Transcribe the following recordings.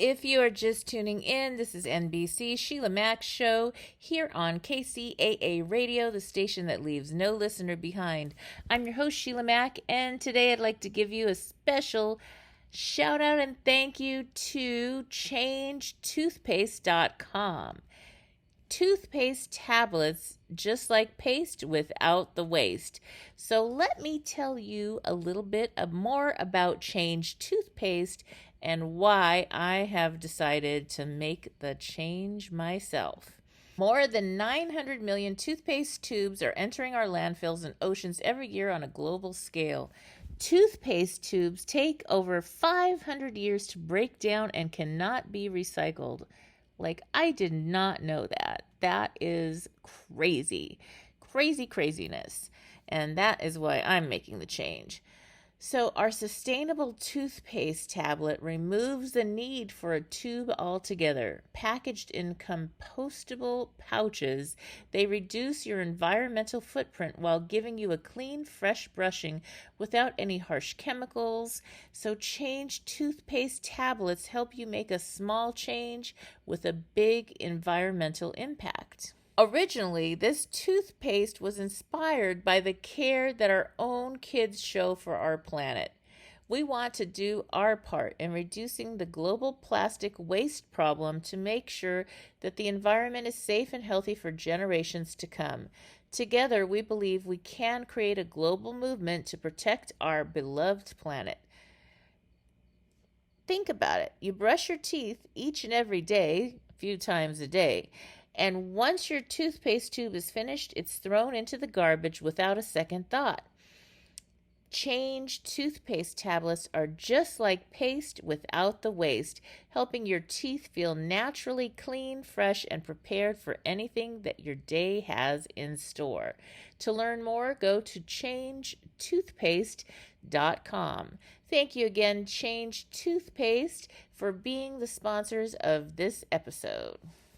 If you are just tuning in, this is NBC Sheila Mack's show here on KCAA Radio, the station that leaves no listener behind. I'm your host, Sheila Mack, and today I'd like to give you a special shout out and thank you to ChangeToothpaste.com. Toothpaste tablets, just like paste without the waste. So let me tell you a little bit more about Change Toothpaste and why I have decided to make the change myself. More than 900 million toothpaste tubes are entering our landfills and oceans every year on a global scale. Toothpaste tubes take over 500 years to break down and cannot be recycled. Like, I did not know that. That is crazy. Craziness. And that is why I'm making the change. So our sustainable toothpaste tablet removes the need for a tube altogether. Packaged in compostable pouches, they reduce your environmental footprint while giving you a clean, fresh brushing without any harsh chemicals. So Change Toothpaste tablets help you make a small change with a big environmental impact. Originally, this toothpaste was inspired by the care that our own kids show for our planet. We want to do our part in reducing the global plastic waste problem to make sure that the environment is safe and healthy for generations to come. Together, we believe we can create a global movement to protect our beloved planet. Think about it. You brush your teeth each and every day, a few times a day. And once your toothpaste tube is finished, it's thrown into the garbage without a second thought. Change Toothpaste tablets are just like paste without the waste, helping your teeth feel naturally clean, fresh, and prepared for anything that your day has in store. To learn more, go to ChangeToothpaste.com. Thank you again, Change Toothpaste, for being the sponsors of this episode.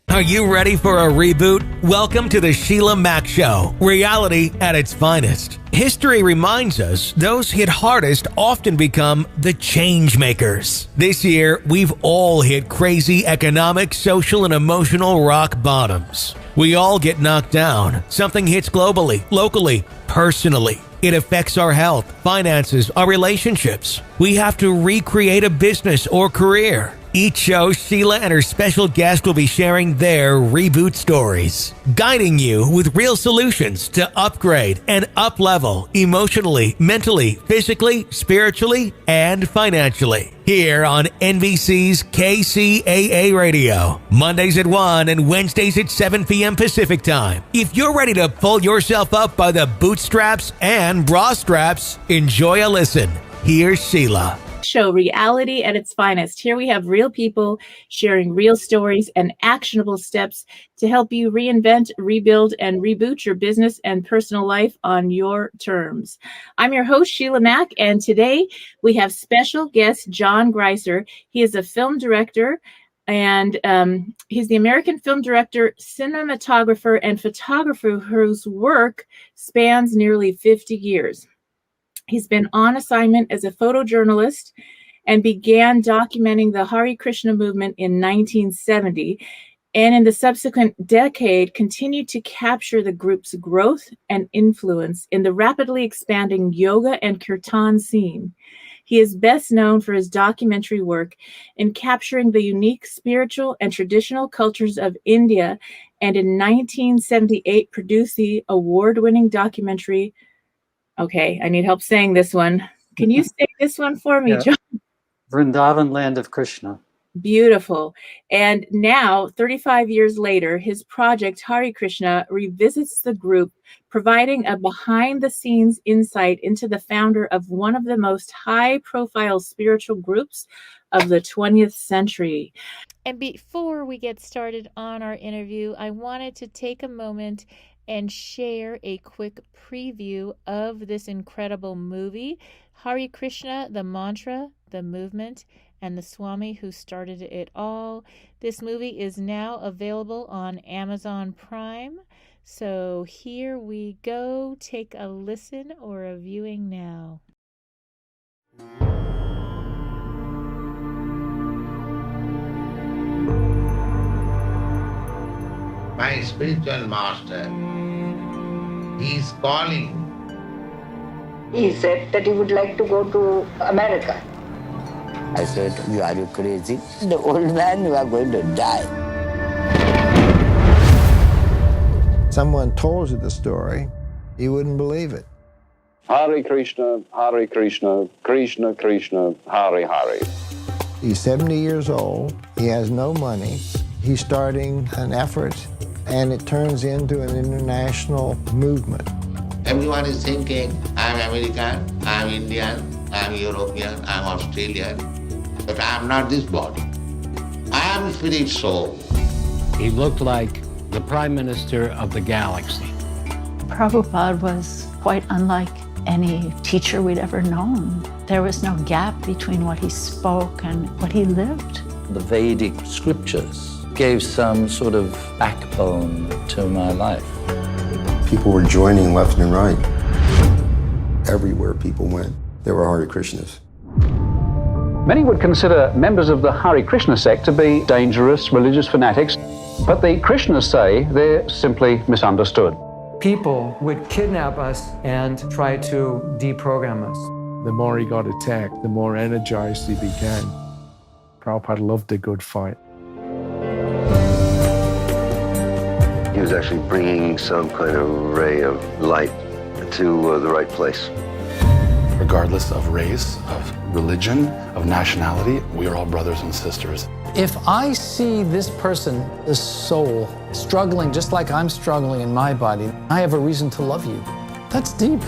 Are you ready for a reboot? Welcome to the Sheila Mack Show, reality at its finest. History reminds us those hit hardest often become the change makers. This year, we've all hit crazy economic, social, and emotional rock bottoms. We all get knocked down. Something hits globally, locally, personally. It affects our health, finances, our relationships. We have to recreate a business or career. Each show, Sheila and her special guest will be sharing their reboot stories, guiding you with real solutions to upgrade and up-level emotionally, mentally, physically, spiritually, and financially. Here on NBC's KCAA Radio, Mondays at 1 and Wednesdays at 7 p.m. Pacific Time. If you're ready to pull yourself up by the bootstraps and bra straps, enjoy a listen. Here's Sheila. Show, reality at its finest. Here we have real people sharing real stories and actionable steps to help you reinvent, rebuild, and reboot your business and personal life on your terms. I'm your host, Sheila Mack, and today we have special guest John Greiser. He is a film director, and he's the American film director, cinematographer, and photographer whose work spans nearly 50 years. He's been on assignment as a photojournalist and began documenting the Hare Krishna Movement in 1970, and in the subsequent decade continued to capture the group's growth and influence in the rapidly expanding yoga and kirtan scene. He is best known for his documentary work in capturing the unique spiritual and traditional cultures of India, and in 1978 produced the award-winning documentary. Okay, I need help saying this one. Can you say this one for me, John? Vrindavan, land of Krishna. Beautiful. And now, 35 years later, his project, Hare Krishna, revisits the group, providing a behind-the-scenes insight into the founder of one of the most high-profile spiritual groups of the 20th century. And before we get started on our interview, I wanted to take a moment and share a quick preview of this incredible movie, Hare Krishna, the Mantra, the Movement, and the Swami who started it all. This movie is now available on Amazon Prime. So here we go. Take a listen or a viewing now. my spiritual master, he is calling. He said that he would like to go to America. I said, are you crazy? The old man, you are going to die. Someone told you the story, you wouldn't believe it. Hare Krishna, Krishna Krishna, Hare Hare. He's 70 years old. He has no money. He's starting an effort, and it turns into an international movement. Everyone is thinking, I'm American, I'm Indian, I'm European, I'm Australian, but I'm not this body. I am spirit soul. He looked like the Prime Minister of the galaxy. Prabhupada was quite unlike any teacher we'd ever known. There was no gap between what he spoke and what he lived. The Vedic scriptures gave some sort of backbone to my life. People were joining left and right. Everywhere people went, there were Hare Krishnas. Many would consider members of the Hare Krishna sect to be dangerous religious fanatics, but the Krishnas say they're simply misunderstood. People would kidnap us and try to deprogram us. The more he got attacked, the more energized he became. Prabhupada loved a good fight. He was actually bringing some kind of ray of light to the right place. Regardless of race, of religion, of nationality, we are all brothers and sisters. If I see this person, this soul, struggling just like I'm struggling in my body, I have a reason to love you. That's deep.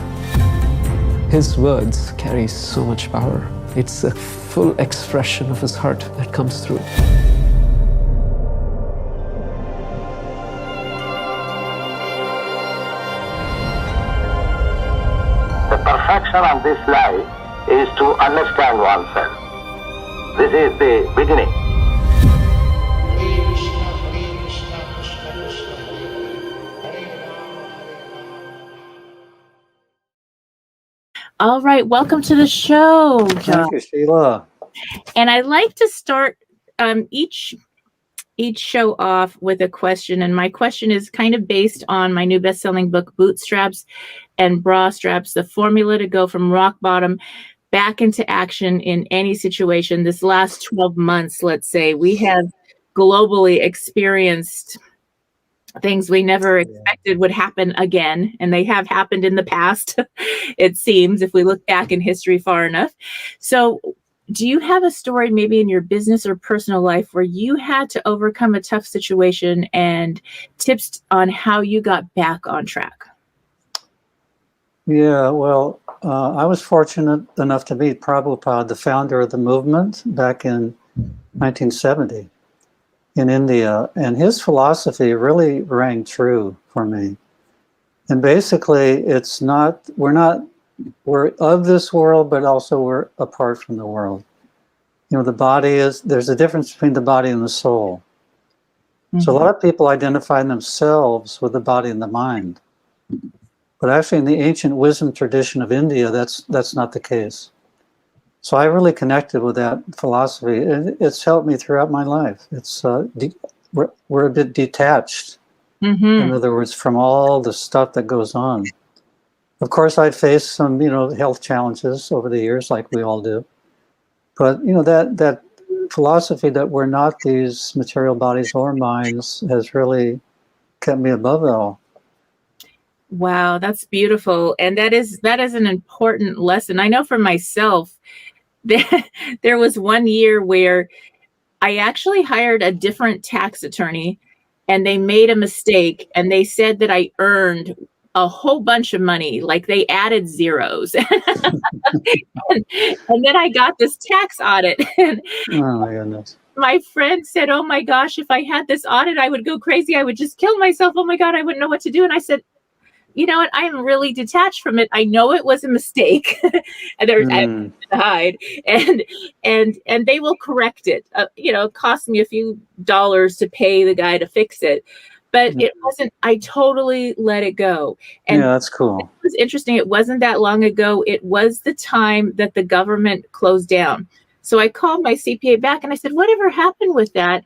His words carry so much power. It's a full expression of his heart that comes through. The perfection of this life is to understand oneself. This is the beginning. All right, welcome to the show, John. Thank you, Sheila. And I like to start each show off with a question, and my question is kind of based on my new best-selling book, Bootstraps and Bra Straps: The Formula to Go from Rock Bottom Back into Action in Any Situation. This last 12 months, let's say, we have globally experienced things we never expected would happen again, and they have happened in the past, it seems, if we look back in history far enough. So do you have a story maybe in your business or personal life where you had to overcome a tough situation, and tips on how you got back on track? Yeah, well, I was fortunate enough to meet Prabhupada, the founder of the movement, back in 1970. In India, and his philosophy really rang true for me. And basically, we're of this world, but also we're apart from the world. You know, there's a difference between the body and the soul. Mm-hmm. So a lot of people identify themselves with the body and the mind. But actually, in the ancient wisdom tradition of India, that's not the case. So I really connected with that philosophy, and it's helped me throughout my life. It's we're a bit detached, in other words, from all the stuff that goes on. Of course, I faced some, health challenges over the years, like we all do. But that philosophy that we're not these material bodies or minds has really kept me above it all. Wow, that's beautiful, and that is an important lesson. I know for myself. There was one year where I actually hired a different tax attorney, and they made a mistake, and they said that I earned a whole bunch of money, like they added zeros. and then I got this tax audit. And oh my goodness. My friend said, oh my gosh, if I had this audit, I would go crazy. I would just kill myself. Oh my God, I wouldn't know what to do. And I said, you know what? I am really detached from it. I know it was a mistake. And there's to hide, and they will correct it. It cost me a few dollars to pay the guy to fix it, but it wasn't. I totally let it go. And yeah, that's cool. It was interesting. It wasn't that long ago. It was the time that the government closed down. So I called my CPA back and I said, "Whatever happened with that?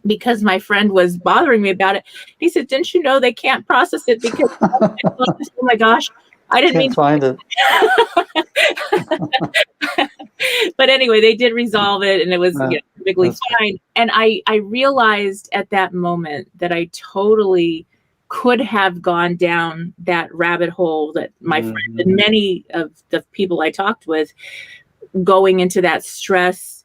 because my friend was bothering me about it. He said, "Didn't you know they can't process it because?" Oh my gosh, I didn't mean Can't find it. But anyway, they did resolve it, and it was perfectly That's fine. And I realized at that moment that I totally could have gone down that rabbit hole that my friend and many of the people I talked with, going into that stress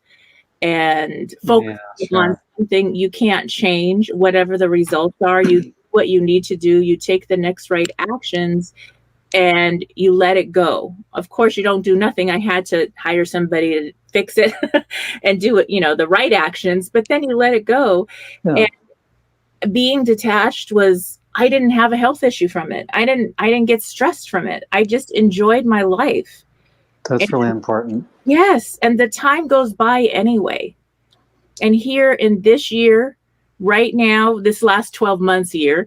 and focusing on something you can't change, whatever the results are. You what you need to do, you take the next right actions, and you let it go. Of course, you don't do nothing. I had to hire somebody to fix it and do it, the right actions, but then you let it go. Yeah. And being detached was, I didn't have a health issue from it. I didn't get stressed from it. I just enjoyed my life. That's really important. Yes. And the time goes by anyway. And here in this year, right now, this last 12 months here,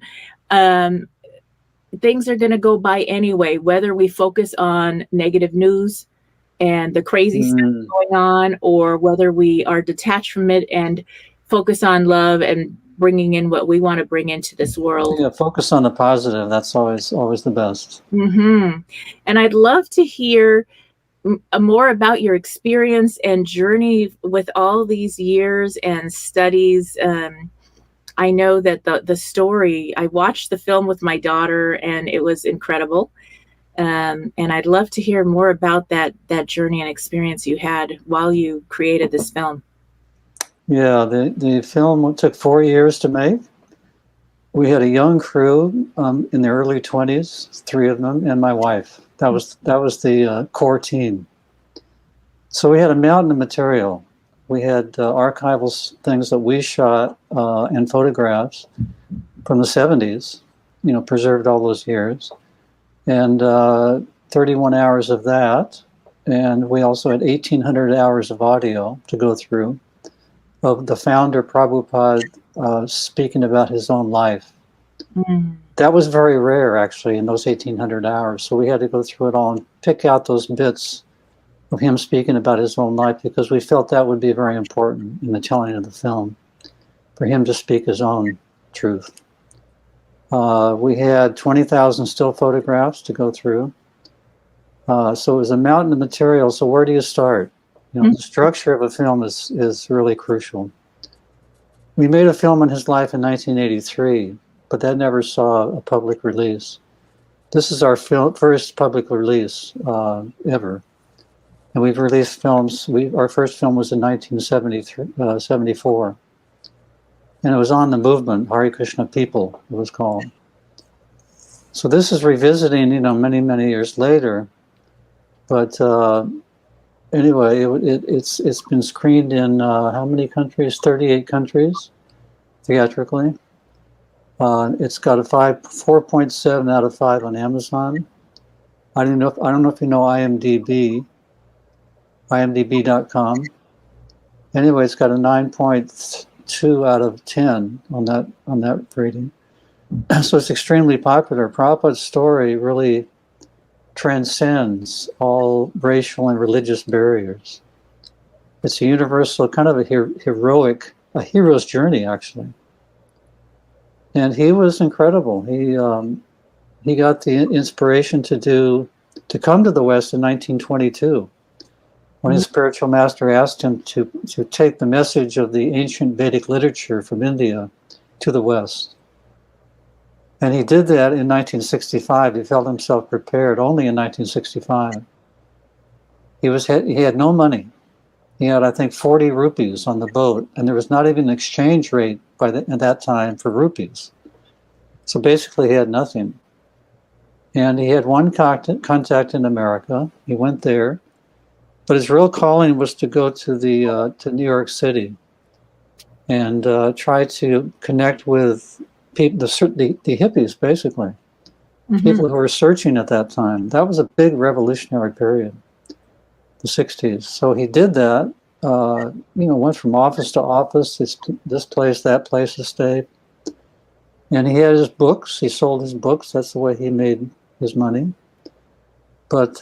things are going to go by anyway, whether we focus on negative news and the crazy stuff going on, or whether we are detached from it and focus on love and bringing in what we want to bring into this world. Yeah, focus on the positive. That's always the best. And I'd love to hear more about your experience and journey with all these years and studies. I know that the story, I watched the film with my daughter, and it was incredible. And I'd love to hear more about that journey and experience you had while you created this film. Yeah, the film took 4 years to make. We had a young crew in their early 20s, 3 of them, and my wife. That was the core team. So we had a mountain of material. We had archival things that we shot and photographs from the 70s, preserved all those years, and 31 hours of that. And we also had 1,800 hours of audio to go through of the founder, Prabhupada, speaking about his own life. That was very rare, actually, in those 1,800 hours. So we had to go through it all and pick out those bits of him speaking about his own life, because we felt that would be very important in the telling of the film, for him to speak his own truth. We had 20,000 still photographs to go through. So it was a mountain of material. So where do you start? The structure of a film is really crucial. We made a film on his life in 1983, but that never saw a public release. This is our first public release ever. And we've released films. Our first film was in 1974. And it was on the movement, Hare Krishna People, it was called. So this is revisiting, many, many years later. But anyway, it's been screened in how many countries? 38 countries, theatrically. It's got a 4.7 out of 5 on Amazon. I don't know if you know IMDb.com. Anyway, it's got a 9.2 out of 10 on that rating. So it's extremely popular. Prabhupada's story really transcends all racial and religious barriers. It's a universal, kind of a hero's journey, actually. And he was incredible. He got the inspiration to come to the West in 1922, when his spiritual master asked him to take the message of the ancient Vedic literature from India to the West. And he did that in 1965. He felt himself prepared only in 1965. He had no money. He had, I think, 40 rupees on the boat, and there was not even an exchange rate at that time for rupees. So basically, he had nothing. And he had one contact in America. He went there, but his real calling was to go to New York City and try to connect with people, the hippies, basically, people who were searching at that time. That was a big revolutionary period, the 60s. So he did that, went from office to office, this place, that place to stay. And he had his books. He sold his books. That's the way he made his money. But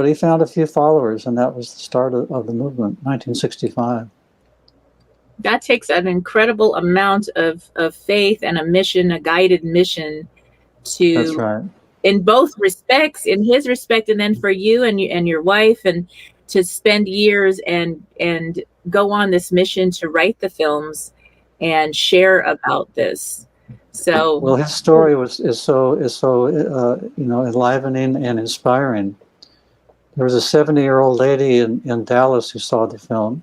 he found a few followers, and that was the start of the movement, 1965. That takes an incredible amount of faith and a mission, a guided mission to, That's right. in both respects, in his respect, and then for you and your wife, and to spend years and go on this mission to write the films and share about this. So, well, his story is so enlivening and inspiring. There was a 70-year-old lady in Dallas who saw the film.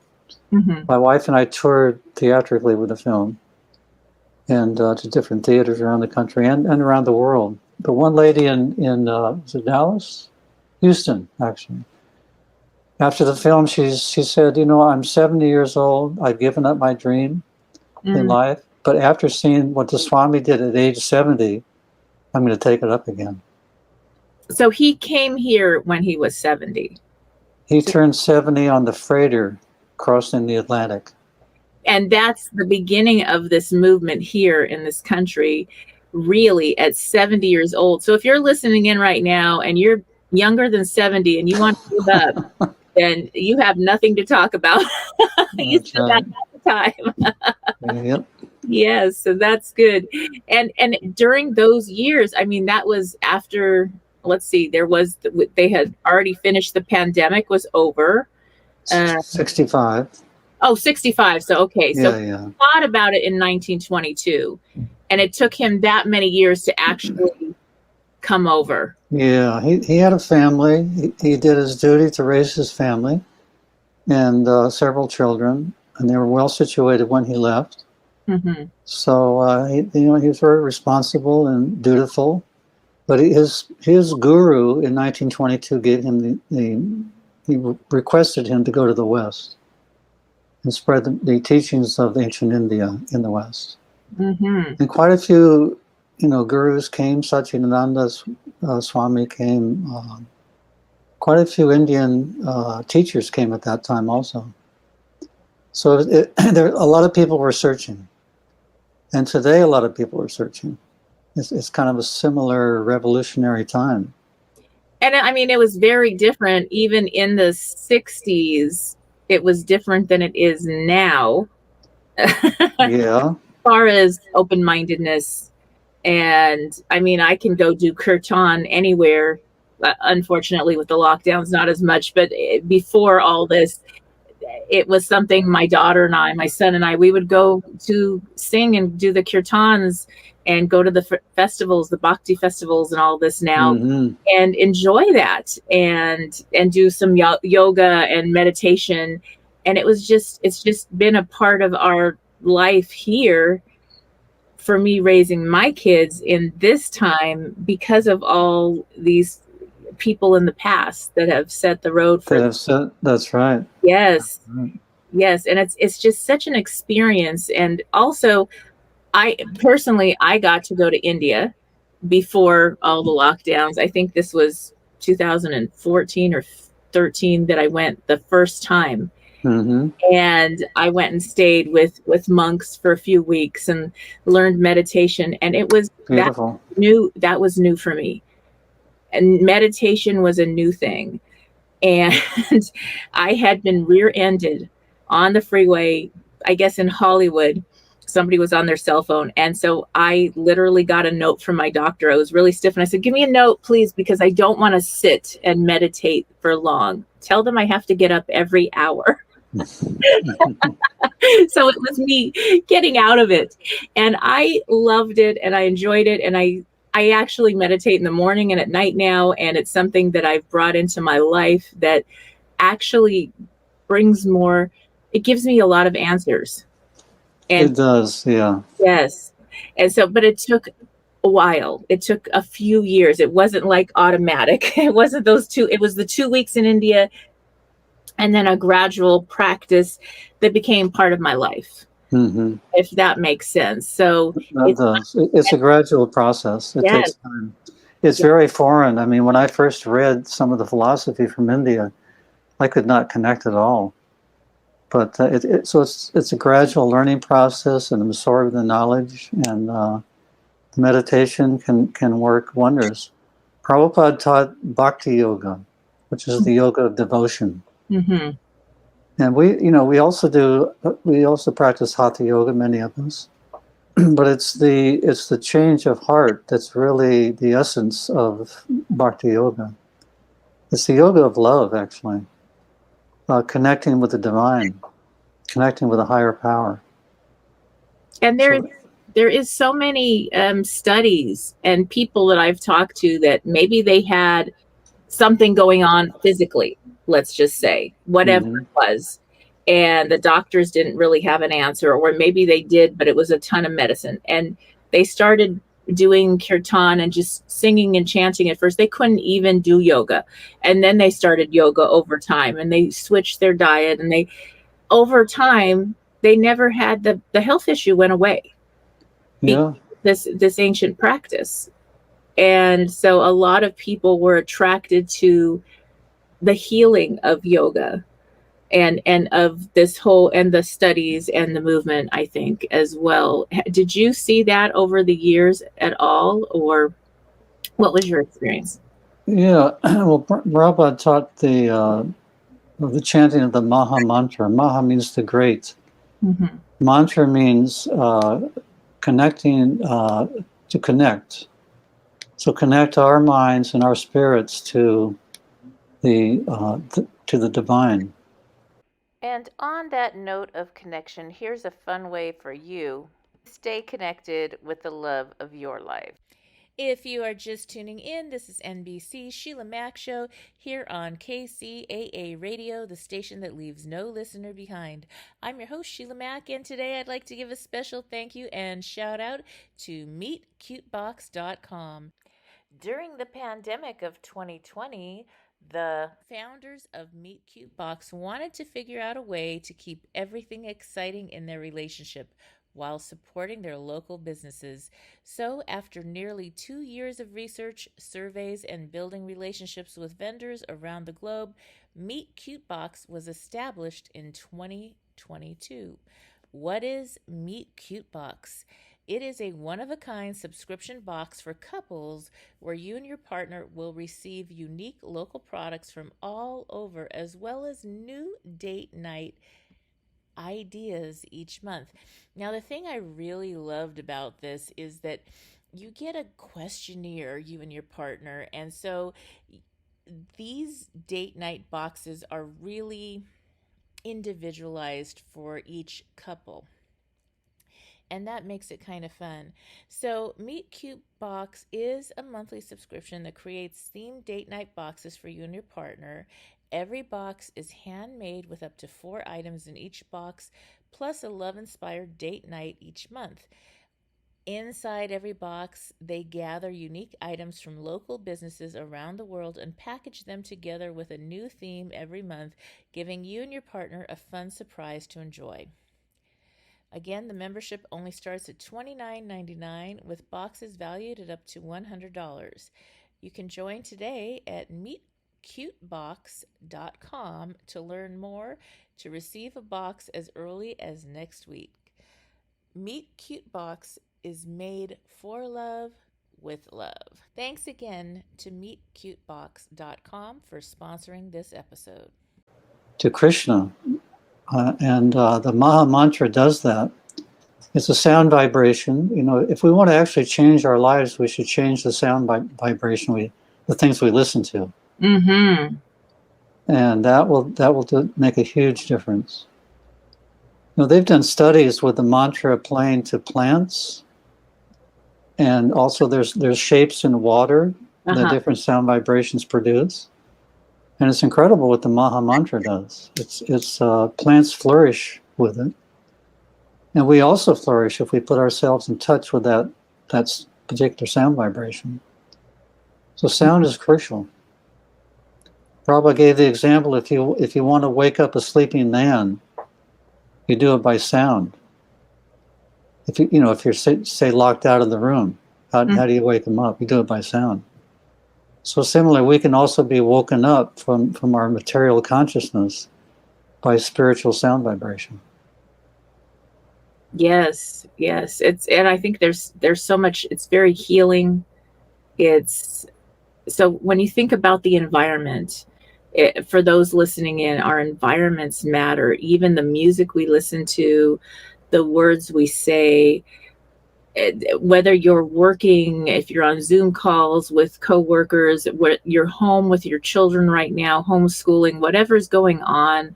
Mm-hmm. My wife and I toured theatrically with the film, and to different theaters around the country and around the world. But one lady in was it Dallas? Houston, actually. After the film, she said, I'm 70 years old. I've given up my dream in life. But after seeing what the Swami did at age 70, I'm going to take it up again. So he came here when he was 70. He turned 70 on the freighter crossing the Atlantic. And that's the beginning of this movement here in this country, really at 70 years old. So if you're listening in right now and you're younger than 70 and you want to give up, then you have nothing to talk about. You still got time. Yep. Yes, so that's good. And during those years, I mean, that was after, let's see, they had already finished, the pandemic was over. 65. Oh, 65. So, okay. So Yeah. he thought about it in 1922, and it took him that many years to actually come over. Yeah, he had a family. He did his duty to raise his family and several children, and they were well situated when he left. Mm-hmm. So, he was very responsible and dutiful. But his guru in 1922 gave him he requested him to go to the West and spread the teachings of ancient India in the West. Mm-hmm. And quite a few, gurus came. Satchidananda Swami came. Quite a few Indian teachers came at that time also. So a lot of people were searching. And today a lot of people are searching. It's kind of a similar revolutionary time. And I mean, it was very different. Even in the 60s, it was different than it is now. Yeah. As far as open-mindedness. And I mean, I can go do kirtan anywhere. Unfortunately, with the lockdowns, not as much. But before all this, it was something my daughter and I, my son and I, we would go to sing and do the kirtans and go to the festivals, the bhakti festivals and all this now, and enjoy that and do some yoga and meditation. And it's just been a part of our life here for me, raising my kids in this time because of all these people in the past that have set the road for that's right. Yes. Yes. And it's just such an experience. And also I got to go to India before all the lockdowns. I think this was 2014 or 13 that I went the first time. Mm-hmm. And I went and stayed with monks for a few weeks and learned meditation. And it was beautiful. That was new for me. And meditation was a new thing. And I had been rear-ended on the freeway, I guess in Hollywood. Somebody was on their cell phone. And so I literally got a note from my doctor. I was really stiff. And I said, give me a note, please, because I don't want to sit and meditate for long. Tell them I have to get up every hour. So it was me getting out of it. And I loved it and I enjoyed it. And I actually meditate in the morning and at night now. And it's something that I've brought into my life that actually it gives me a lot of answers. And it does, yeah. Yes. And so, but it took a while. It took a few years. It wasn't like automatic. It wasn't it was the 2 weeks in India and then a gradual practice that became part of my life. Mm-hmm. If that makes sense. So it's a gradual process. It takes time. It's very foreign. I mean, when I first read some of the philosophy from India, I could not connect at all. But it's a gradual learning process and absorb the knowledge, and the meditation can work wonders. Prabhupada taught bhakti yoga, which is the yoga of devotion. Mm-hmm. And we also practice hatha yoga, many of us. But it's the change of heart that's really the essence of bhakti yoga. It's the yoga of love, actually. Connecting with the divine, connecting with a higher power. And there is so many studies and people that I've talked to that maybe they had something going on physically, let's just say, whatever it was, and the doctors didn't really have an answer, or maybe they did, but it was a ton of medicine. And they started doing kirtan and just singing and chanting. At first, they couldn't even do yoga. And then they started yoga over time, and they switched their diet, and over time, they never had the health issue went away. Yeah. This ancient practice. And so a lot of people were attracted to the healing of yoga and of this whole, and the studies and the movement, I think, as well. Did you see that over the years at all, or what was your experience? Yeah, well, Prabhupada taught the chanting of the Maha Mantra. Maha means the great. Mm-hmm. Mantra means connecting, to connect. So connect our minds and our spirits to the divine. And on that note of connection, here's a fun way for you to stay connected with the love of your life. If you are just tuning in, this is NBC Sheila Mack Show here on KCAA Radio, the station that leaves no listener behind. I'm your host, Sheila Mack, and today I'd like to give a special thank you and shout out to MeetCuteBox.com. During the pandemic of 2020, the founders of Meet Cute Box wanted to figure out a way to keep everything exciting in their relationship while supporting their local businesses. So, after nearly 2 years of research, surveys, and building relationships with vendors around the globe, Meet Cute Box was established in 2022. What is Meet Cute Box? It is a one-of-a-kind subscription box for couples where you and your partner will receive unique local products from all over, as well as new date night ideas each month. Now, the thing I really loved about this is that you get a questionnaire, you and your partner, and so these date night boxes are really individualized for each couple. And that makes it kind of fun. So Meet Cute Box is a monthly subscription that creates themed date night boxes for you and your partner. Every box is handmade with up to 4 items in each box, plus a love-inspired date night each month. Inside every box, they gather unique items from local businesses around the world and package them together with a new theme every month, giving you and your partner a fun surprise to enjoy. Again, the membership only starts at $29.99 with boxes valued at up to $100. You can join today at meetcutebox.com to learn more, to receive a box as early as next week. Meet Cute Box is made for love with love. Thanks again to meetcutebox.com for sponsoring this episode. To Krishna. And the Maha Mantra does that. It's a sound vibration. If we want to actually change our lives, we should change the sound vibration, the things we listen to. Mm-hmm. And that will make a huge difference. They've done studies with the mantra playing to plants, and also there's shapes in water that different sound vibrations produce. And it's incredible what the Maha Mantra does. It's plants flourish with it. And we also flourish if we put ourselves in touch with that particular sound vibration. So sound is crucial. Prabhupada gave the example, if you want to wake up a sleeping man, you do it by sound. If you're say locked out of the room, how do you wake them up? You do it by sound. So similarly, we can also be woken up from our material consciousness by spiritual sound vibration. Yes. And I think there's so much. It's very healing. So when you think about the environment, For those listening in, our environments matter. Even the music we listen to, the words we say, whether you're working, if you're on Zoom calls with coworkers, you're home with your children right now, homeschooling, whatever's going on,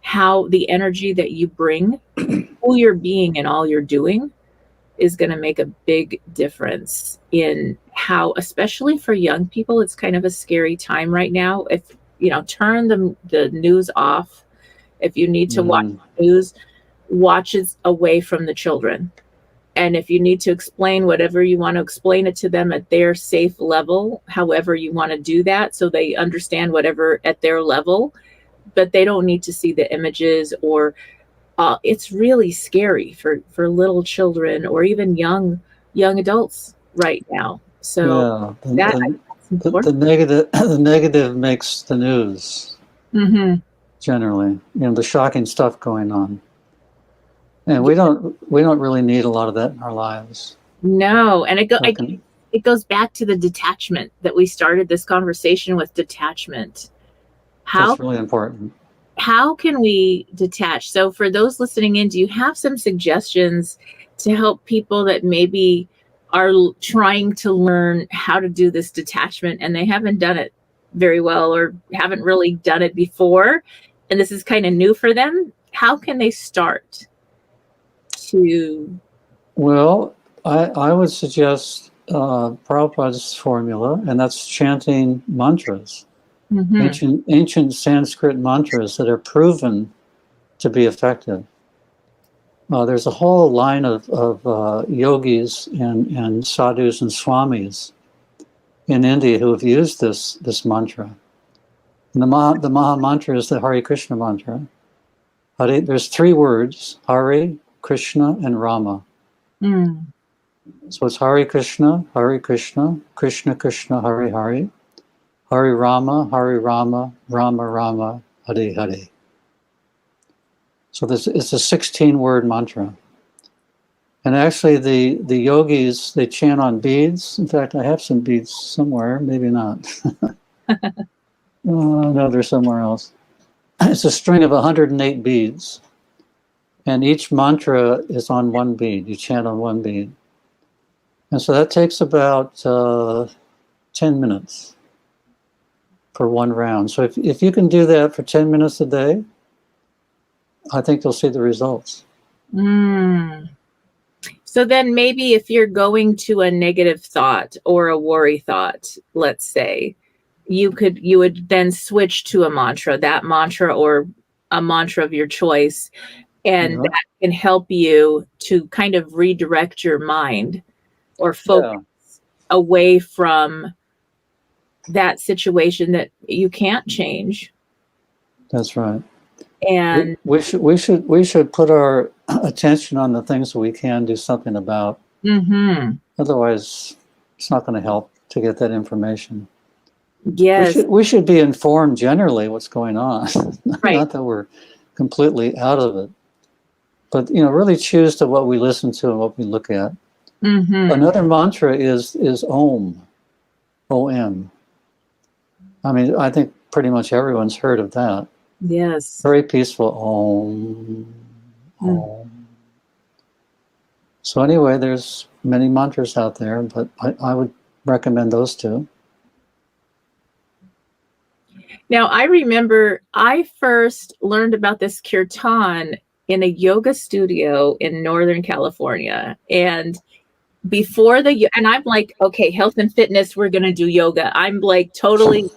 how the energy that you bring, who you're being and all you're doing is going to make a big difference in how, especially for young people, it's kind of a scary time right now. If, turn the news off. If you need to watch news, watch it away from the children. And if you need to explain whatever you want to explain it to them at their safe level, however you want to do that, so they understand whatever at their level, but they don't need to see the images or it's really scary for little children or even young adults right now. So the negative makes the news. Generally, the shocking stuff going on. And we don't really need a lot of that in our lives. No, and it goes back to the detachment that we started this conversation with. Detachment. That's really important. How can we detach? So for those listening in, do you have some suggestions to help people that maybe are trying to learn how to do this detachment and they haven't done it very well or haven't really done it before, and this is kind of new for them? How can they start? Well, I would suggest Prabhupada's formula, and that's chanting mantras, ancient Sanskrit mantras that are proven to be effective. There's a whole line of yogis and sadhus and swamis in India who have used this mantra. And the Maha Mantra is the Hare Krishna mantra. There's 3 words: Hare, Krishna, and Rama. So it's Hare Krishna, Krishna Krishna, Hare Hare, Hare Rama, Rama Rama, Hare Hare. So it's a 16-word mantra. And actually the yogis, they chant on beads. In fact, I have some beads somewhere, maybe not. No, they're somewhere else. It's a string of 108 beads. And each mantra is on 1 bead. You chant on 1 bead. And so that takes about 10 minutes for 1 round. So if you can do that for 10 minutes a day, I think you'll see the results. So then maybe if you're going to a negative thought or a worry thought, let's say, you would then switch to a mantra, that mantra or a mantra of your choice. And that can help you to kind of redirect your mind or focus away from that situation that you can't change. That's right. And we should put our attention on the things that we can do something about. Otherwise, it's not going to help to get that information. Yes. We should be informed generally what's going on. Right. Not that we're completely out of it. But, really choose to what we listen to and what we look at. Another mantra is Om. O-M. I mean, I think pretty much everyone's heard of that. Yes. Very peaceful. Om. Om. So anyway, there's many mantras out there, but I would recommend those 2. Now, I remember I first learned about this kirtan in a yoga studio in Northern California. And before and I'm like, okay, health and fitness, we're going to do yoga. I'm like totally,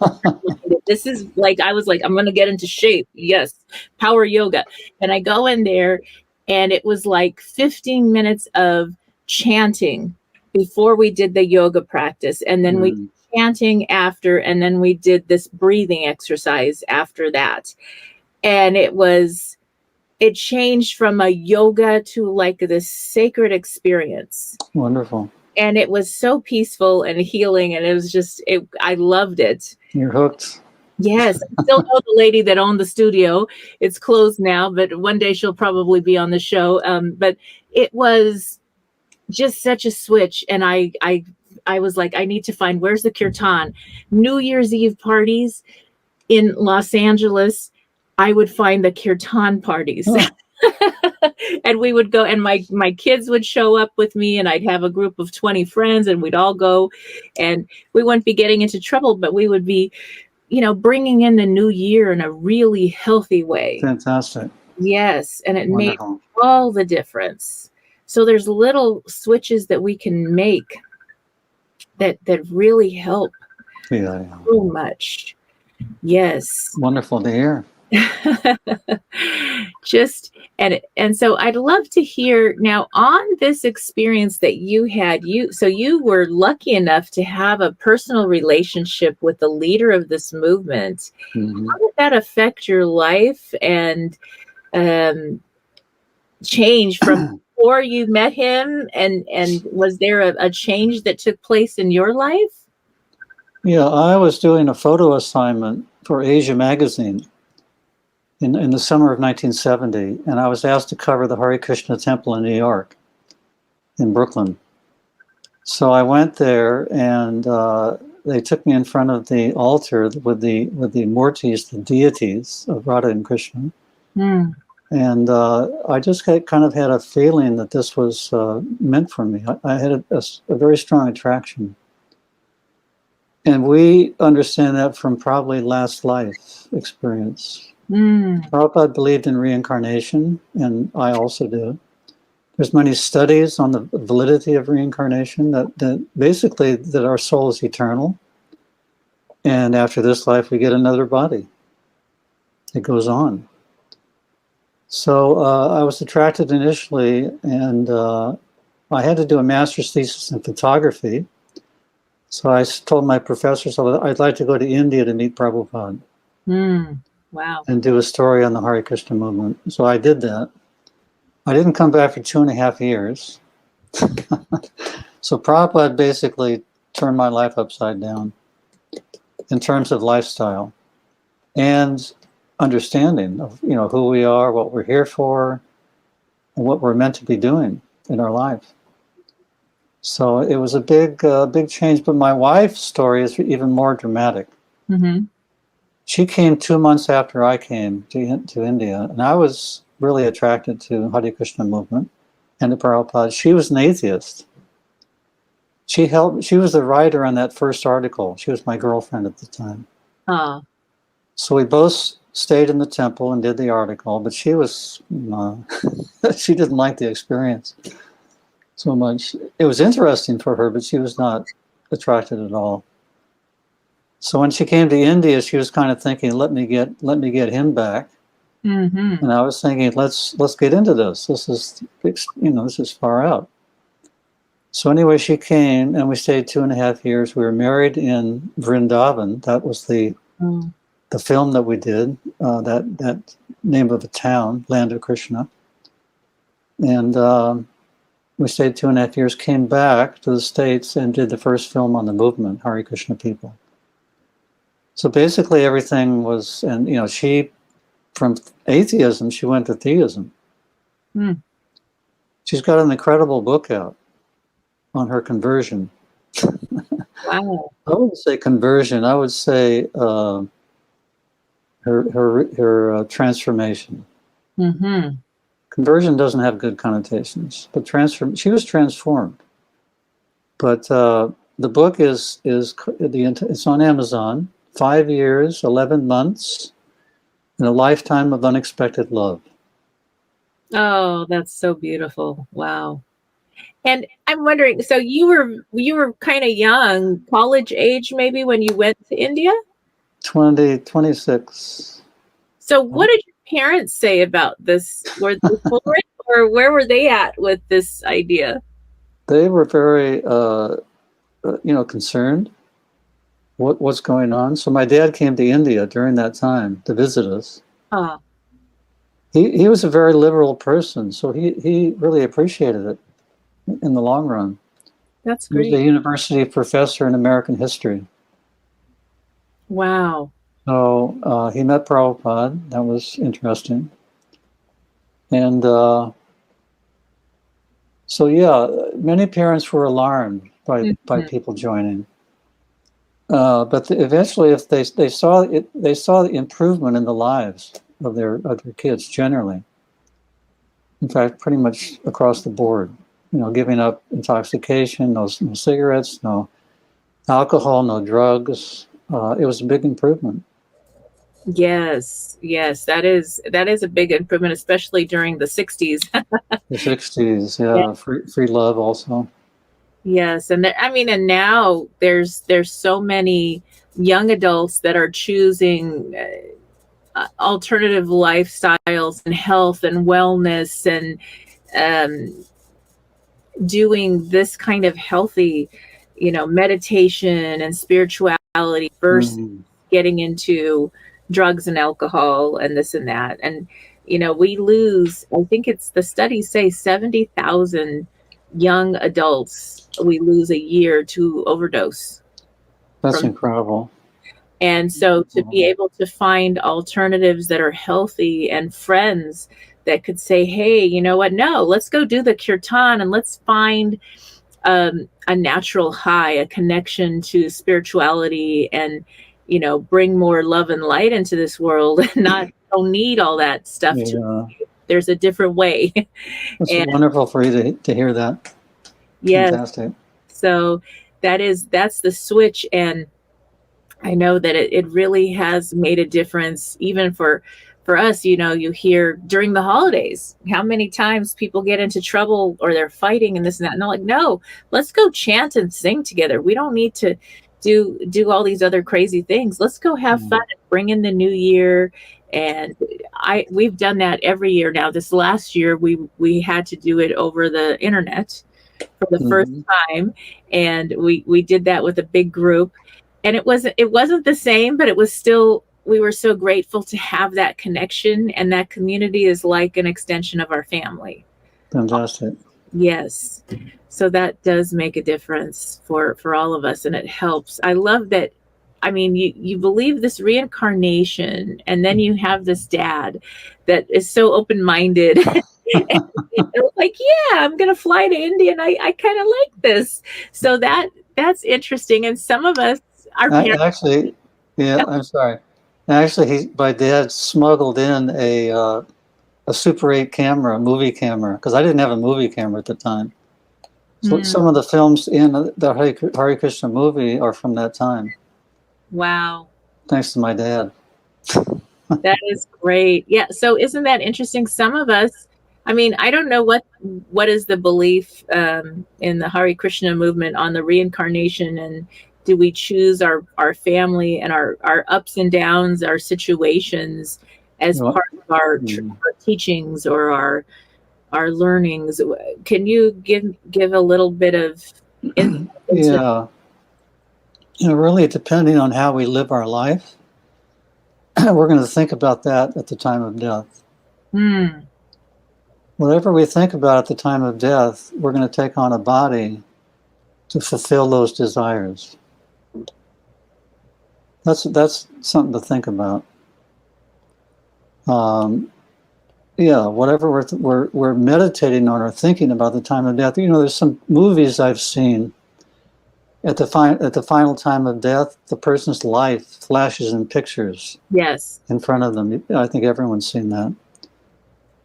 this is like, I was like, I'm going to get into shape. Yes. Power yoga. And I go in there and it was like 15 minutes of chanting before we did the yoga practice. And then we chanting after, and then we did this breathing exercise after that. And it changed from a yoga to like this sacred experience. Wonderful. And it was so peaceful and healing. And it was just, I loved it. You're hooked. Yes. I still know the lady that owned the studio. It's closed now, but one day she'll probably be on the show. But it was just such a switch. And I was like, I need to find, where's the kirtan? New Year's Eve parties. in Los Angeles, I would find the kirtan parties. Oh. And we would go, and my kids would show up with me, and I'd have a group of 20 friends, and we'd all go, and we wouldn't be getting into trouble, but we would be, bringing in the new year in a really healthy way. Fantastic. Yes, and it Wonderful. made all the difference. So there's little switches that we can make that really help Yeah. so much. Yes. Wonderful to hear. And so I'd love to hear now on this experience that you had. So you were lucky enough to have a personal relationship with the leader of this movement. Mm-hmm. How did that affect your life and change from before you met him? And was there a change that took place in your life? Yeah, I was doing a photo assignment for Asia magazine in the summer of 1970, and I was asked to cover the Hare Krishna temple in New York, in Brooklyn. So I went there, and they took me in front of the altar with the murtis, the deities of Radha and Krishna. Mm. And I just kind of had a feeling that this was meant for me. I had a very strong attraction. And we understand that from probably last life experience. Prabhupada believed in reincarnation, and I also do. There's many studies on the validity of reincarnation that basically that our soul is eternal, and after this life we get another body. It goes on. So I was attracted initially, and I had to do a master's thesis in photography. So I told my professors I'd like to go to India to meet Prabhupada. Wow. And do a story on the Hare Krishna movement. So I did that. I didn't come back for 2.5 years. So Prabhupada basically turned my life upside down in terms of lifestyle and understanding of who we are, what we're here for, and what we're meant to be doing in our life. So it was a big change. But my wife's story is even more dramatic. Mm-hmm. She came 2 months after I came to India, and I was really attracted to Hare Krishna movement and to Prabhupada. She was an atheist. She was the writer on that first article. She was my girlfriend at the time. So we both stayed in the temple and did the article, but she was, she didn't like the experience so much. It was interesting for her, but she was not attracted at all. So when she came to India, she was kind of thinking, let me get him back. Mm-hmm. And I was thinking, let's get into this. This is, this is far out. So anyway, she came, and we stayed 2.5 years. We were married in Vrindavan. That was the film that we did. That name of a town, Land of Krishna. And we stayed 2.5 years. Came back to the States and did the first film on the movement, Hare Krishna people. So basically everything was, and she, from atheism, she went to theism. She's got an incredible book out on her conversion. Wow. I wouldn't say conversion. I would say her transformation. Mm-hmm. Conversion doesn't have good connotations, but she was transformed. But the book it's on Amazon. 5 years, 11 months, and a lifetime of unexpected love. Oh, that's so beautiful. Wow. And I'm wondering, so you were kind of young, college age maybe, when you went to India? 26. So what did your parents say about this? Were they for it, or where were they at with this idea? They were very, concerned. What's going on? So my dad came to India during that time to visit us. He was a very liberal person, so he really appreciated it in the long run. That's great. He was a university professor in American history. Wow. So he met Prabhupada. That was interesting. And so, yeah, many parents were alarmed by people joining. But eventually, if they saw it, they saw the improvement in the lives of their kids generally. In fact, pretty much across the board. Giving up intoxication, no cigarettes, no alcohol, no drugs. It was a big improvement. Yes, that is a big improvement, especially during the 60s. The 60s, yeah. Free love also. Yes, and and now there's so many young adults that are choosing alternative lifestyles and health and wellness and doing this kind of healthy, meditation and spirituality versus getting into drugs and alcohol and this and that. And, we lose, I think it's the studies say 70,000 young adults we lose a year to overdose. That's incredible. And so to be able to find alternatives that are healthy and friends that could say, hey, you know what? No, let's go do the kirtan and let's find a natural high, a connection to spirituality and, bring more love and light into this world and don't need all that stuff. There's a different way. It's wonderful for you to hear that. Yes. Fantastic. So that's the switch. And I know that it really has made a difference even for us. You hear during the holidays how many times people get into trouble or they're fighting and this and that. And they're like, no, let's go chant and sing together. We don't need to do all these other crazy things. Let's go have fun and bring in the new year. And we've done that every year now. This last year we had to do it over the internet for the first time. And we did that with a big group. And it wasn't the same, but it was still, we were so grateful to have that connection, and that community is like an extension of our family. Fantastic. Yes. So that does make a difference for all of us, and it helps. I love that. I mean, you believe this reincarnation, and then you have this dad that is so open-minded. And like, yeah, I'm going to fly to India, and I kind of like this. So that's interesting. And some of us, our parents, actually, I'm sorry. Actually, my dad smuggled in a Super 8 camera, a movie camera, because I didn't have a movie camera at the time. So some of the films in the Hare Krishna movie are from that time. Wow. Thanks to my dad. That is great. Yeah. So isn't that interesting? Some of us, I mean, I don't know what is the belief in the Hare Krishna movement on the reincarnation, and do we choose our family and our ups and downs, our situations as part of our teachings or our learnings? Can you give a little bit of insight into really depending on how we live our life, we're going to think about that at the time of death. Whatever we think about at the time of death, we're going to take on a body to fulfill those desires. That's something to think about. Whatever we're meditating on or thinking about the time of death. There's some movies I've seen. At the final time of death, the person's life flashes in pictures. Yes. In front of them. I think everyone's seen that.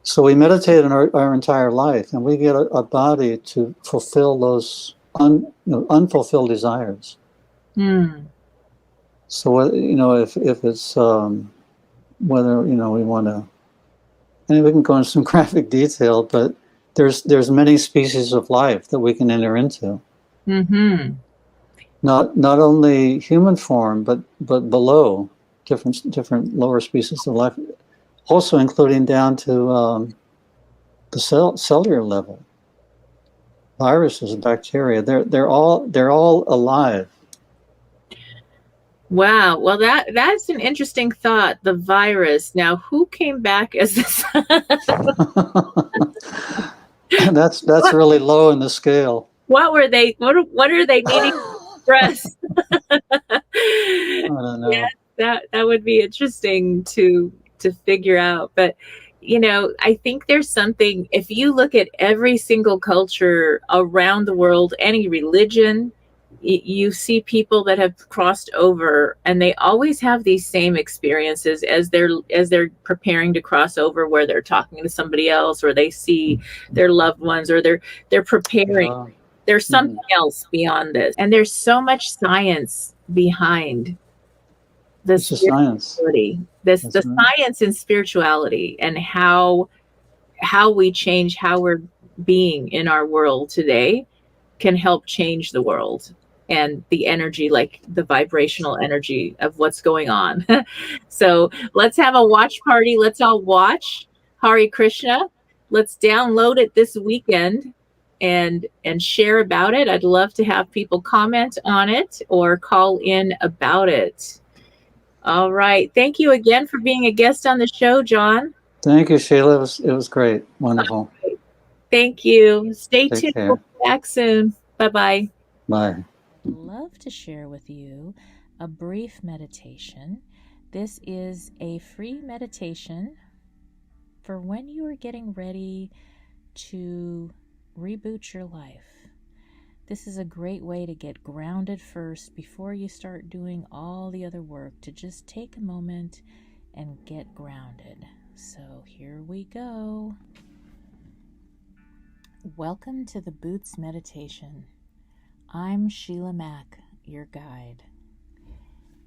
So we meditate on our entire life, and we get a body to fulfill those unfulfilled desires. So if it's whether we want to, and we can go into some graphic detail, but there's many species of life that we can enter into. Not only human form, but below different lower species of life, also including down to the cellular level. Viruses, bacteria, they're all alive. Wow. Well, that's an interesting thought. The virus. Now, who came back as this? That's really low in the scale. What were they? What are they needing to express? I don't know. Yeah, that would be interesting to figure out. But I think there's something. If you look at every single culture around the world, any religion, you see people that have crossed over, and they always have these same experiences as they're preparing to cross over, where they're talking to somebody else, or they see their loved ones, or they're preparing. There's something else beyond this, and there's so much science behind the spirituality. The science and spirituality, and how we change how we're being in our world today can help change the world, and the energy, like the vibrational energy of what's going on. So let's have a watch party. Let's all watch Hare Krishna. Let's download it this weekend and share about it. I'd love to have people comment on it or call in about it. All right. Thank you again for being a guest on the show, John. Thank you, Sheila. It was great. Wonderful. Right. Thank you. Stay Take tuned. care. We'll be back soon. Bye-bye. Bye. I'd love to share with you a brief meditation. This is a free meditation for when you are getting ready to reboot your life. This is a great way to get grounded first before you start doing all the other work, to just take a moment and get grounded. So here we go. Welcome to the Boots Meditation. I'm Sheila Mack, your guide.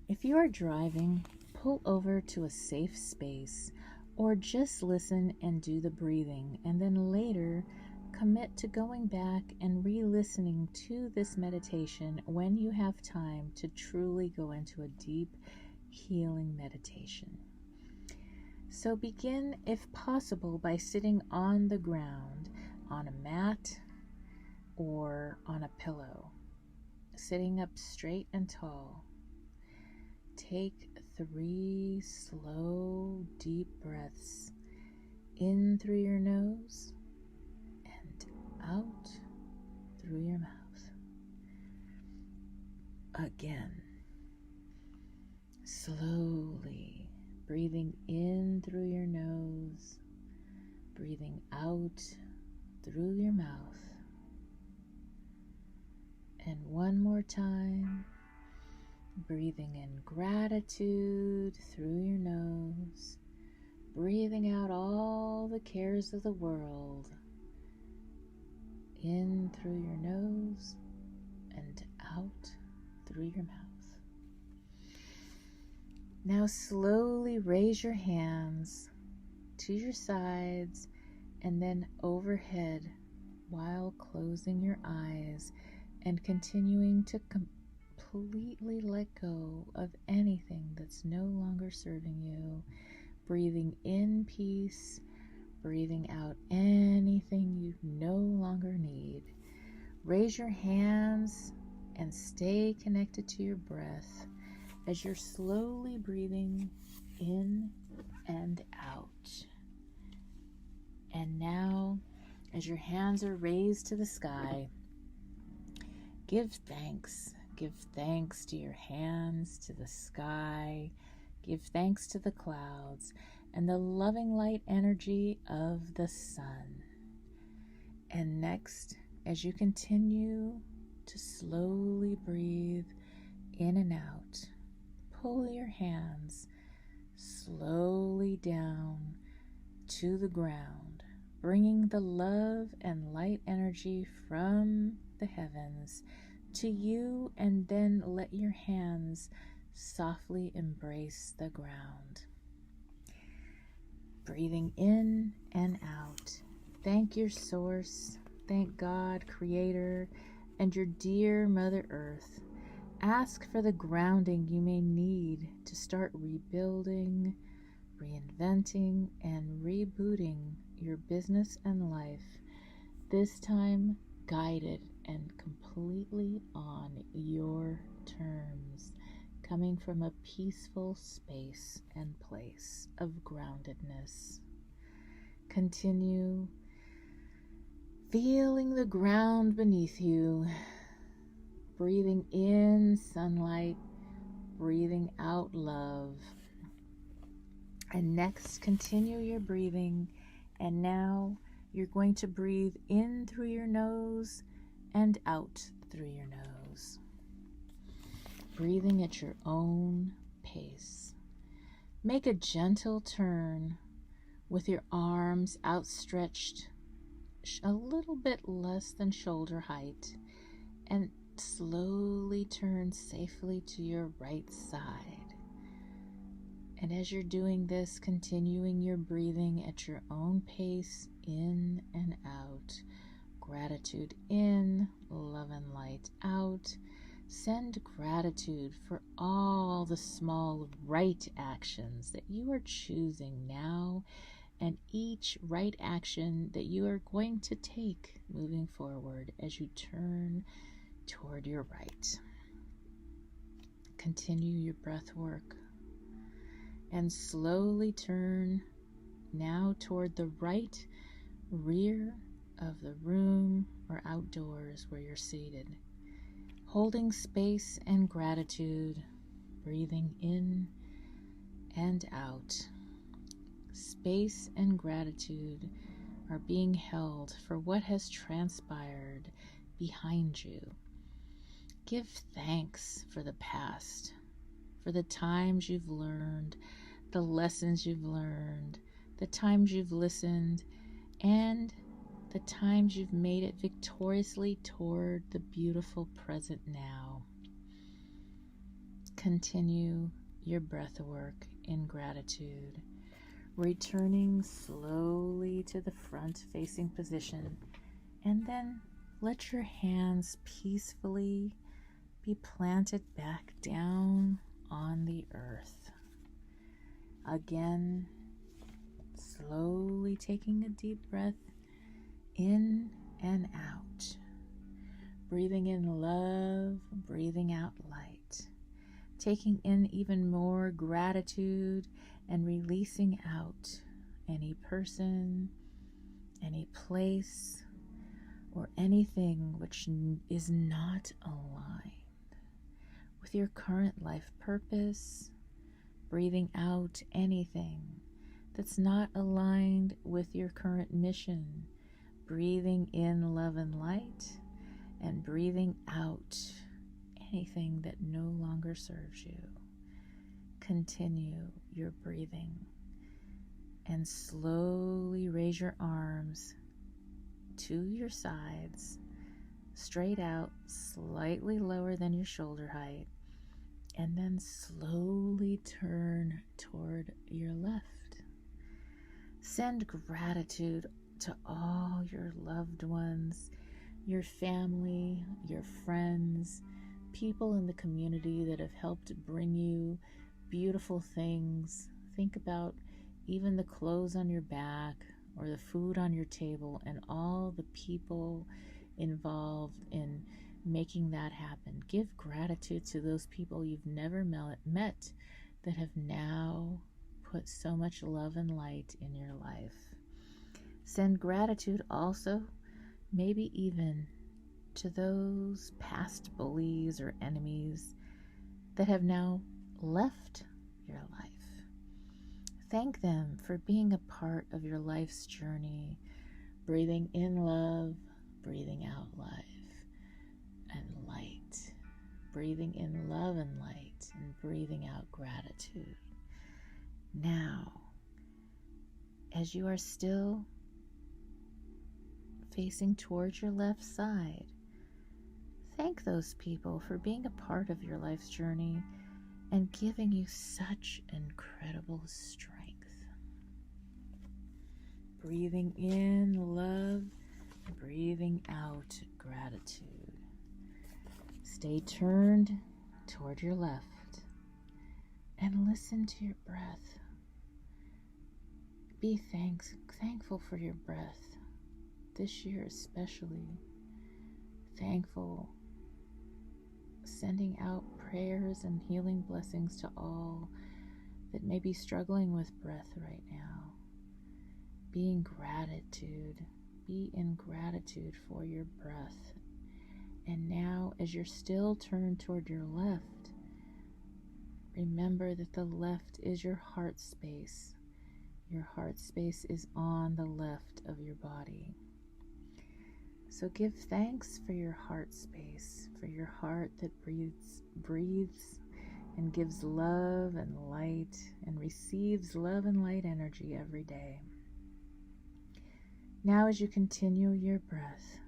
If you are driving, pull over to a safe space, or just listen and do the breathing, and then later commit to going back and re-listening to this meditation when you have time to truly go into a deep healing meditation. So begin, if possible, by sitting on the ground, on a mat, or on a pillow, sitting up straight and tall. Take 3 slow, deep breaths in through your nose and out through your mouth. Again, slowly breathing in through your nose, breathing out through your mouth. And one more time, breathing in gratitude through your nose, breathing out all the cares of the world in through your nose and out through your mouth. Now slowly raise your hands to your sides and then overhead while closing your eyes and continuing to completely let go of anything that's no longer serving you. Breathing in peace, breathing out anything you no longer need. Raise your hands and stay connected to your breath as you're slowly breathing in and out. And now, as your hands are raised to the sky, give thanks. Give thanks to your hands, to the sky. Give thanks to the clouds and the loving light energy of the sun. And next, as you continue to slowly breathe in and out, pull your hands slowly down to the ground, bringing the love and light energy from the heavens to you, and then let your hands softly embrace the ground. Breathing in and out. Thank your source, thank God, Creator, and your dear Mother Earth. Ask for the grounding you may need to start rebuilding, reinventing, and rebooting your business and life, this time guided and completely on your terms, coming from a peaceful space and place of groundedness. Continue feeling the ground beneath you, breathing in sunlight, breathing out love. And next, continue your breathing, and now you're going to breathe in through your nose and out through your nose. breathing at your own pace. Make a gentle turn with your arms outstretched a little bit less than shoulder height, and slowly turn safely to your right side. And as you're doing this, continuing your breathing at your own pace, in and out. Gratitude in, love and light out. Send gratitude for all the small right actions that you are choosing now, and each right action that you are going to take moving forward as you turn toward your right. Continue your breath work and slowly turn now toward the right rear of the room or outdoors where you're seated, holding space and gratitude, breathing in and out. Space and gratitude are being held for what has transpired behind you. Give thanks for the past, for the times you've learned, the lessons you've learned, the times you've listened, and the times you've made it victoriously toward the beautiful present now. Continue your breath work in gratitude, returning slowly to the front-facing position, and then let your hands peacefully be planted back down on the earth. Again, slowly taking a deep breath in and out. Breathing in love, breathing out light. Taking in even more gratitude and releasing out any person, any place, or anything which is not aligned with your current life purpose. Breathing out anything that's not aligned with your current mission. Breathing in love and light, and breathing out anything that no longer serves you. Continue your breathing and slowly raise your arms to your sides, straight out, slightly lower than your shoulder height, and then slowly turn toward your left. Send gratitude to all your loved ones, your family, your friends, people in the community that have helped bring you beautiful things. Think about even the clothes on your back or the food on your table and all the people involved in making that happen. Give gratitude to those people you've never met that have now put so much love and light in your life. Send gratitude also, maybe even to those past bullies or enemies that have now left your life. Thank them for being a part of your life's journey, breathing in love, breathing out life and light, breathing in love and light, and breathing out gratitude. Now, as you are still facing towards your left side, thank those people for being a part of your life's journey and giving you such incredible strength. Breathing in love, breathing out gratitude. Stay turned toward your left and listen to your breath. Be thankful for your breath. This year especially, thankful, sending out prayers and healing blessings to all that may be struggling with breath right now. Be in gratitude for your breath. And now, as you're still turned toward your left, remember that the left is your heart space. Your heart space is on the left of your body. So give thanks for your heart space, for your heart that breathes and gives love and light and receives love and light energy every day. Now as you continue your breath,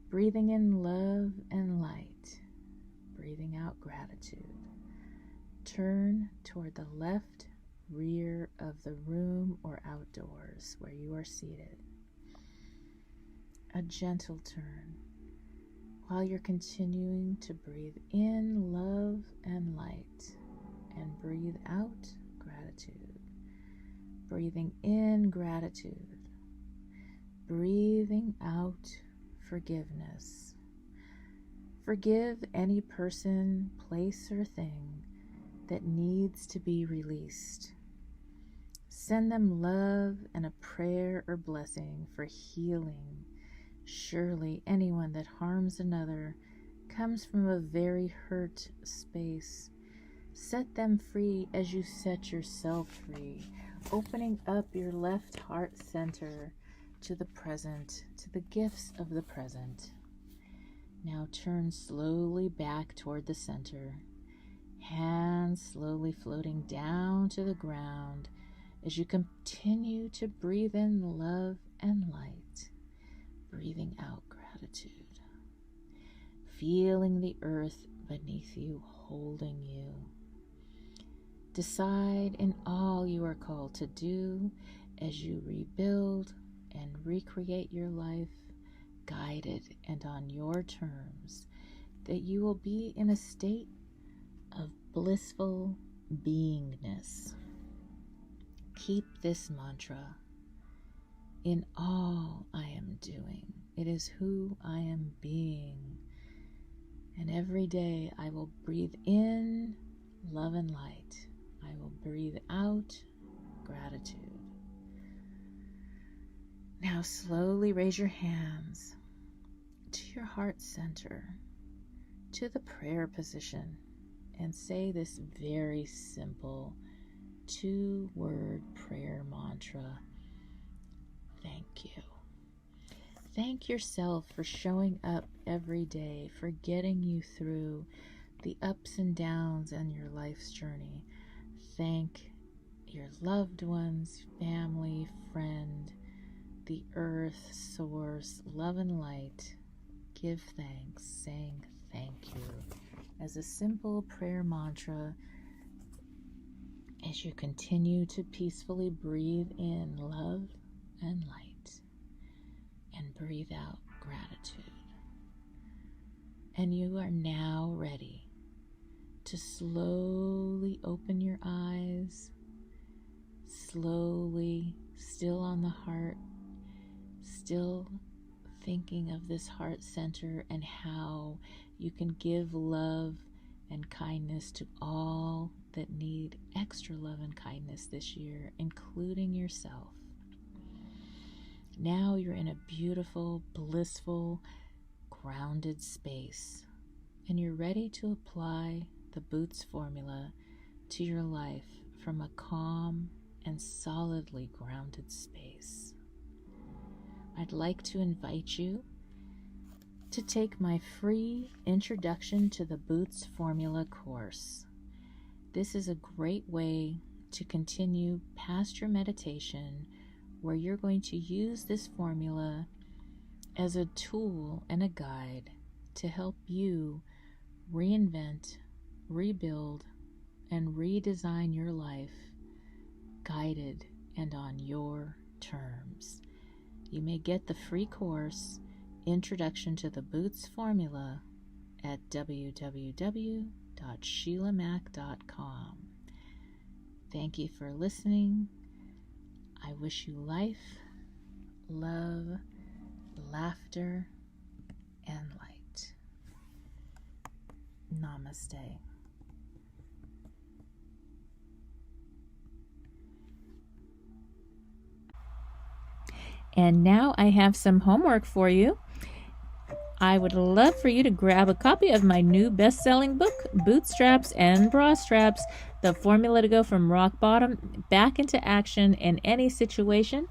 breathing in love and light, breathing out gratitude, turn toward the left rear of the room or outdoors where you are seated. A gentle turn while you're continuing to breathe in love and light and breathe out gratitude. Breathing in gratitude, breathing out forgiveness. Forgive any person, place, or thing that needs to be released. Send them love and a prayer or blessing for healing. Surely anyone that harms another comes from a very hurt space. Set them free as you set yourself free, opening up your left heart center to the present, to the gifts of the present. Now turn slowly back toward the center, hands slowly floating down to the ground as you continue to breathe in love and light, breathing out gratitude, feeling the earth beneath you holding you. Decide in all you are called to do as you rebuild and recreate your life, guided and on your terms, that you will be in a state of blissful beingness. Keep this mantra: in all I am doing, it is who I am being. And every day I will breathe in love and light. I will breathe out gratitude. Now slowly raise your hands to your heart center, to the prayer position, and say this very simple 2-word prayer mantra. Thank you. Thank yourself for showing up every day, for getting you through the ups and downs in your life's journey. Thank your loved ones, family, friend, the earth, source, love and light. Give thanks, saying thank you as a simple prayer mantra as you continue to peacefully breathe in love and light and breathe out gratitude. And you are now ready to slowly open your eyes, slowly, still on the heart, still thinking of this heart center and how you can give love and kindness to all that need extra love and kindness this year, including yourself. Now you're in a beautiful, blissful, grounded space, and you're ready to apply the Boots formula to your life from a calm and solidly grounded space. I'd like to invite you to take my free Introduction to the Boots Formula course. This is a great way to continue past your meditation, where you're going to use this formula as a tool and a guide to help you reinvent, rebuild, and redesign your life, guided and on your terms. You may get the free course, Introduction to the Boots Formula, at www.sheilamac.com. Thank you for listening. I wish you life, love, laughter, and light. Namaste. And now I have some homework for you. I would love for you to grab a copy of my new best-selling book, Bootstraps and Bra Straps, the formula to go from rock bottom back into action in any situation.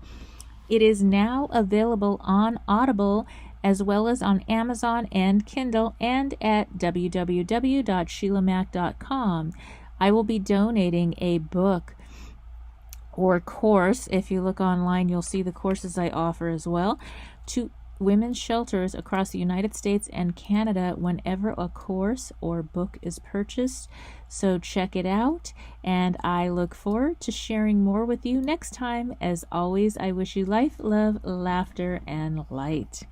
It is now available on Audible as well as on Amazon and Kindle and at www.sheilamac.com. I will be donating a book or course. If you look online, you'll see the courses I offer as well to women's shelters across the United States and Canada whenever a course or book is purchased. So check it out, and I look forward to sharing more with you next time. As always, I wish you life, love, laughter, and light.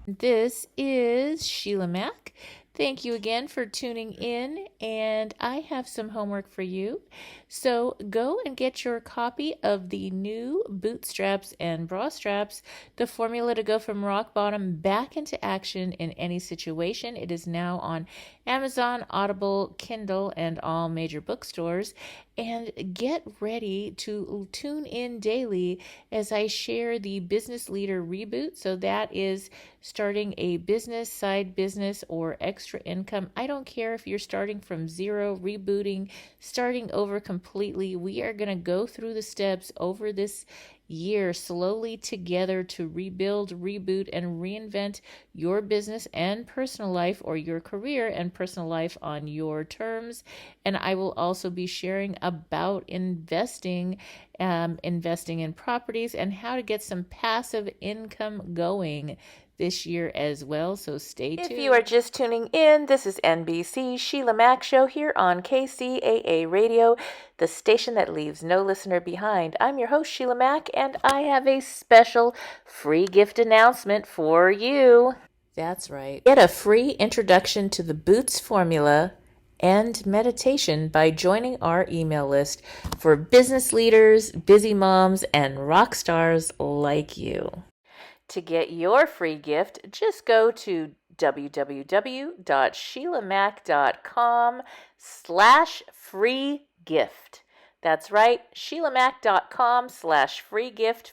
This is Sheila Mac. Thank you again for tuning in, and I have some homework for you. So go and get your copy of the new Bootstraps and Bra Straps, the formula to go from rock bottom back into action in any situation. It is now on Amazon, Audible, Kindle, and all major bookstores. And get ready to tune in daily as I share the Business Leader Reboot. So that is starting a business, side business, or extra income. I don't care if you're starting from zero, rebooting, starting over completely. We are going to go through the steps over this year slowly together to rebuild, reboot, and reinvent your business and personal life, or your career and personal life on your terms. And I will also be sharing about investing in properties and how to get some passive income going this year as well, so stay tuned. If you are just tuning in, this is NBC Sheila Mac Show here on KCAA Radio, the station that leaves no listener behind. I'm your host, Sheila Mac, and I have a special free gift announcement for you. That's right. Get a free introduction to the Boots formula and meditation by joining our email list for business leaders, busy moms, and rock stars like you. To get your free gift, just go to www.sheilamac.com/free gift. That's right, sheilamac.com/free gift